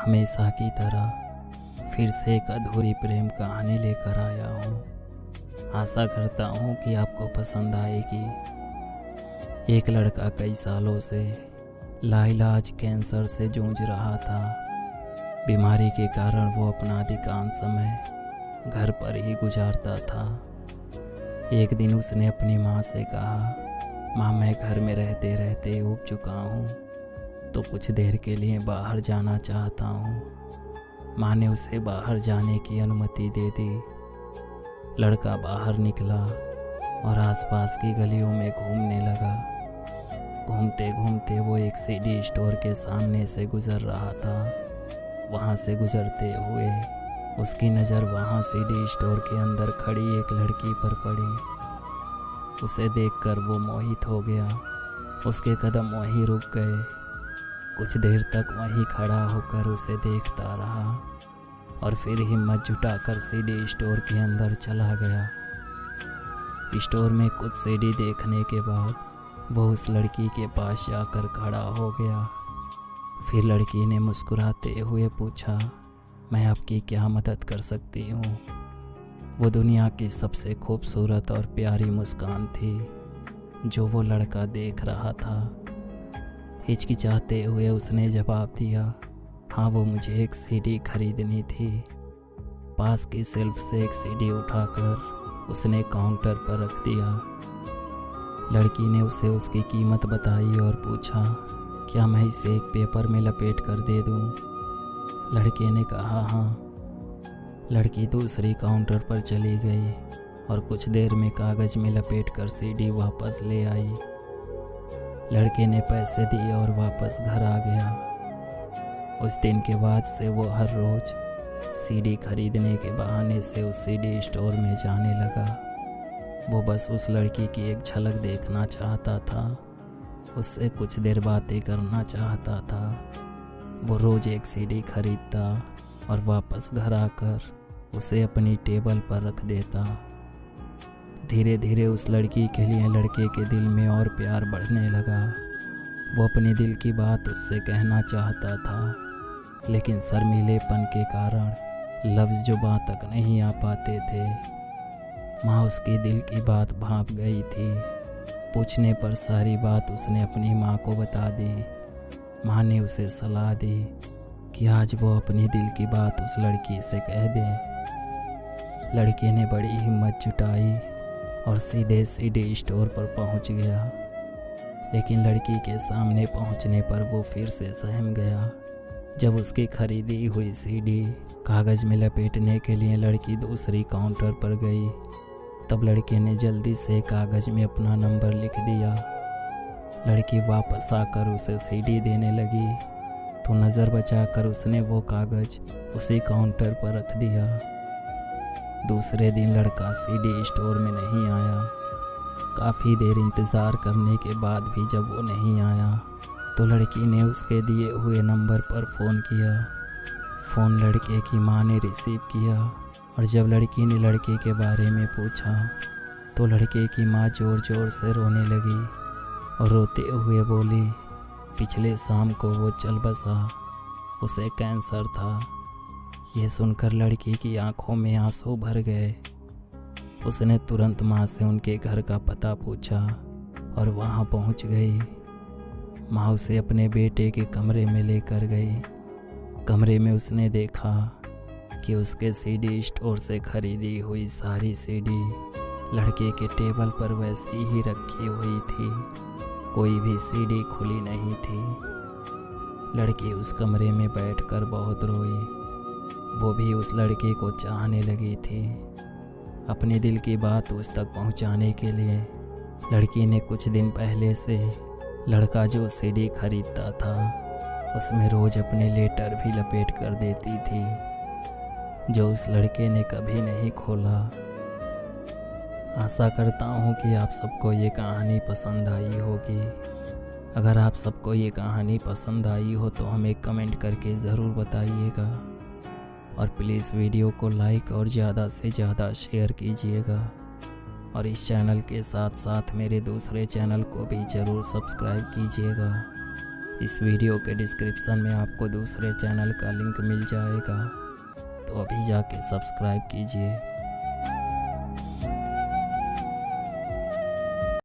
हमेशा की तरह फिर से एक अधूरी प्रेम कहानी लेकर आया हूँ। आशा करता हूँ कि आपको पसंद आएगी। एक लड़का कई सालों से लाइलाज कैंसर से जूझ रहा था। बीमारी के कारण वो अपना अधिकांश समय घर पर ही गुजारता था। एक दिन उसने अपनी माँ से कहा, माँ मैं घर में रहते रहते ऊब चुका हूँ, तो कुछ देर के लिए बाहर जाना चाहता हूँ। माँ ने उसे बाहर जाने की अनुमति दे दी। लड़का बाहर निकला और आसपास की गलियों में घूमने लगा। घूमते घूमते वो एक सीडी स्टोर के सामने से गुजर रहा था। वहाँ से गुजरते हुए उसकी नज़र वहाँ सीडी स्टोर के अंदर खड़ी एक लड़की पर पड़ी। उसे देखकर वो मोहित हो गया। उसके कदम वहीं रुक गए। कुछ देर तक वहीं खड़ा होकर उसे देखता रहा और फिर हिम्मत जुटाकर सीडी स्टोर के अंदर चला गया। स्टोर में कुछ सीडी देखने के बाद वो उस लड़की के पास जाकर खड़ा हो गया। फिर लड़की ने मुस्कुराते हुए पूछा, मैं आपकी क्या मदद कर सकती हूँ? वो दुनिया की सबसे खूबसूरत और प्यारी मुस्कान थी जो वो लड़का देख रहा था। हिचकिचाते हुए उसने जवाब दिया, हाँ वो मुझे एक सीडी खरीदनी थी। पास की शेल्फ से एक सीडी उठाकर उसने काउंटर पर रख दिया। लड़की ने उसे उसकी कीमत बताई और पूछा, क्या मैं इसे एक पेपर में लपेट कर दे दूँ? लड़के ने कहा हाँ। लड़की दूसरी काउंटर पर चली गई और कुछ देर में कागज़ में लपेट कर सीडी वापस ले आई। लड़के ने पैसे दिए और वापस घर आ गया। उस दिन के बाद से वो हर रोज़ सीडी खरीदने के बहाने से उस सीडी स्टोर में जाने लगा। वो बस उस लड़की की एक झलक देखना चाहता था, उससे कुछ देर बातें करना चाहता था। वो रोज़ एक सीडी खरीदता और वापस घर आकर उसे अपनी टेबल पर रख देता। धीरे धीरे उस लड़की के लिए लड़के के दिल में और प्यार बढ़ने लगा। वो अपने दिल की बात उससे कहना चाहता था, लेकिन शर्मीलेपन के कारण लफ्ज़ जुबां तक नहीं आ पाते थे। माँ उसकी दिल की बात भांप गई थी। पूछने पर सारी बात उसने अपनी माँ को बता दी। माँ ने उसे सलाह दी कि आज वो अपनी दिल की बात उस लड़की से कह दे। लड़के ने बड़ी हिम्मत जुटाई और सीधे सीडी स्टोर पर पहुंच गया, लेकिन लड़की के सामने पहुंचने पर वो फिर से सहम गया। जब उसकी खरीदी हुई सीडी कागज़ में लपेटने के लिए लड़की दूसरी काउंटर पर गई, तब लड़के ने जल्दी से कागज़ में अपना नंबर लिख दिया। लड़की वापस आकर उसे सीडी देने लगी तो नज़र बचाकर उसने वो कागज़ उसी काउंटर पर रख दिया। दूसरे दिन लड़का सीडी स्टोर में नहीं आया। काफ़ी देर इंतज़ार करने के बाद भी जब वो नहीं आया तो लड़की ने उसके दिए हुए नंबर पर फ़ोन किया। फ़ोन लड़के की माँ ने रिसीव किया और जब लड़की ने लड़के के बारे में पूछा तो लड़के की माँ ज़ोर ज़ोर से रोने लगी और रोते हुए बोली, पिछले शाम को वो चल बसा, उसे कैंसर था। ये सुनकर लड़की की आंखों में आंसू भर गए। उसने तुरंत माँ से उनके घर का पता पूछा और वहाँ पहुँच गई। माँ उसे अपने बेटे के कमरे में लेकर गई। कमरे में उसने देखा कि उसके सीडी स्टोर से खरीदी हुई सारी सीडी लड़के के टेबल पर वैसी ही रखी हुई थी। कोई भी सीडी खुली नहीं थी। लड़की उस कमरे में बैठकर बहुत रोई। वो भी उस लड़के को चाहने लगी थी। अपने दिल की बात उस तक पहुंचाने के लिए लड़की ने कुछ दिन पहले से लड़का जो सीडी खरीदता था उसमें रोज़ अपने लेटर भी लपेट कर देती थी, जो उस लड़के ने कभी नहीं खोला। आशा करता हूँ कि आप सबको ये कहानी पसंद आई होगी। अगर आप सबको ये कहानी पसंद आई हो तो हमें कमेंट करके ज़रूर बताइएगा और प्लीज़ वीडियो को लाइक और ज़्यादा से ज़्यादा शेयर कीजिएगा और इस चैनल के साथ साथ मेरे दूसरे चैनल को भी ज़रूर सब्सक्राइब कीजिएगा। इस वीडियो के डिस्क्रिप्शन में आपको दूसरे चैनल का लिंक मिल जाएगा, तो अभी जाके सब्सक्राइब कीजिए।